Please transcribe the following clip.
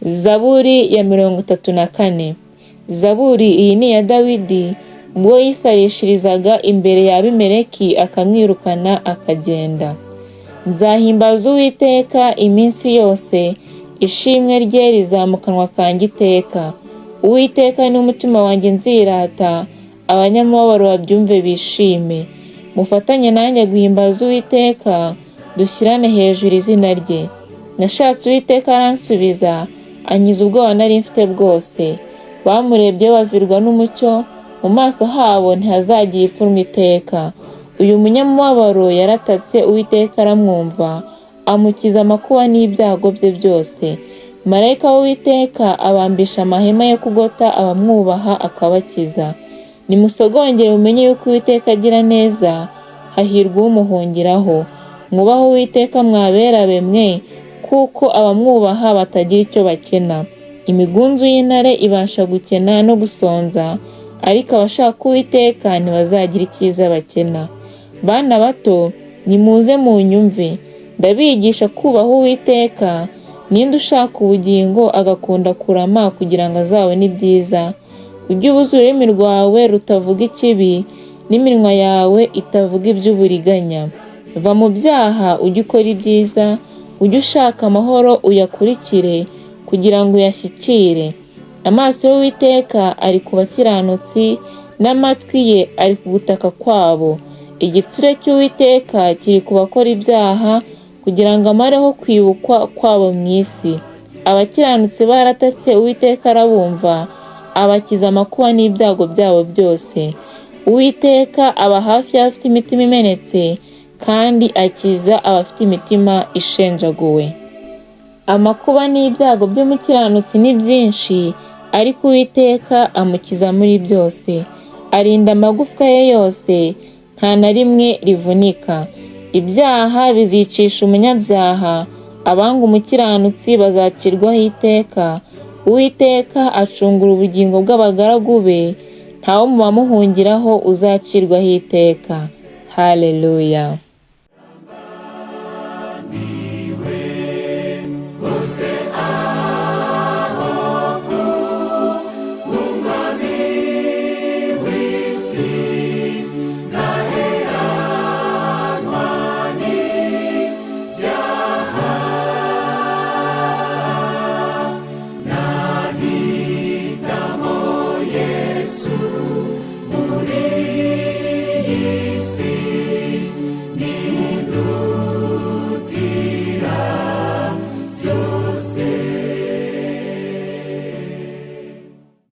Zaburi ya 34. Zaburi iyi ni iya Dawidi ubwo yisarishirizaga imbere ya Abimeleki akamwirukana akagenda. Nzahimbaza Uwiteka iminsi yose, ishimwe rye rizamukanwa kanjye iteka. Uwiteka ni umutima wanjye nzirata, abanyamubabaro babyumve bishime. Mufatanye nanjye guhimbaza Uwiteka, dushyirane hejuru izina rye. Nashatse Uwiteka aransubiza, ankiza ubwoba nari mfite bwose. Bamurebye bavirwa n'umucyo, mu maso habo ntihazagira ipfunwe iteka. Uyu munyamubabaro yaratatse, Uwiteka aramwumva, amukiza amakuba n'ibyago bye byose. Marayika w'Uwiteka abambisha amahema yo kugota abamwubaha akabakiza. Nimusogongere mumenye yuko Uwiteka agira neza, hahirwa umuhungiraho. Mwubahe Uwiteka mwabera be mwe, kuko abamwubaha batagira icyo bakena. Imigunzu y'intare ibasha gukena no gusonza, ariko abashaka Uwiteka ntibazagira icyiza bakena. Bana bato, nimuze munyumve, ndabigisha kubaha Uwiteka. Ninde ushaka ubugingo agakunda kurama kugira ngo azabone ibyiza? Ujye ubuza ururimi rwawe rutavuga ikibi, n'iminwa yawe itavuga iby'uburiganya. Va mu byaha ujye ukora ibyiza, ujye ushaka amahoro uyakurikire, kugira ngo uyashyikire. Amaso y'Uwiteka ari ku bakiranutsi, n'amatwi ye ari ku gutaka kwabo. Igitsure cy'Uwiteka kiri ku bakora ibyaha, kugira ngo amareho kwibukwa kwabo mu isi. Abakiranutsi baratatse, Uwiteka arabumva, abakiza amakuba n'ibyago byabo byose. Uwiteka aba hafi y'abafite imitima imenetse, kandi akiza abafite imitima ishenjaguwe. Amakuba n'ibyago by'umukiranutsi ni byinshi, ariko Uwiteka amukiza muri byose. Arinda amagufwa ye yose, nta na rimwe rivunika. Ibyaha bizicisha umunyabyaha, abanga umukiranutsi bazacirwaho iteka. Uwiteka acungura ubugingo bw'abagaragu be, ntawo mu bamuhungiraho uzacirwaho iteka. Haleluya. Yesu muri iyi si.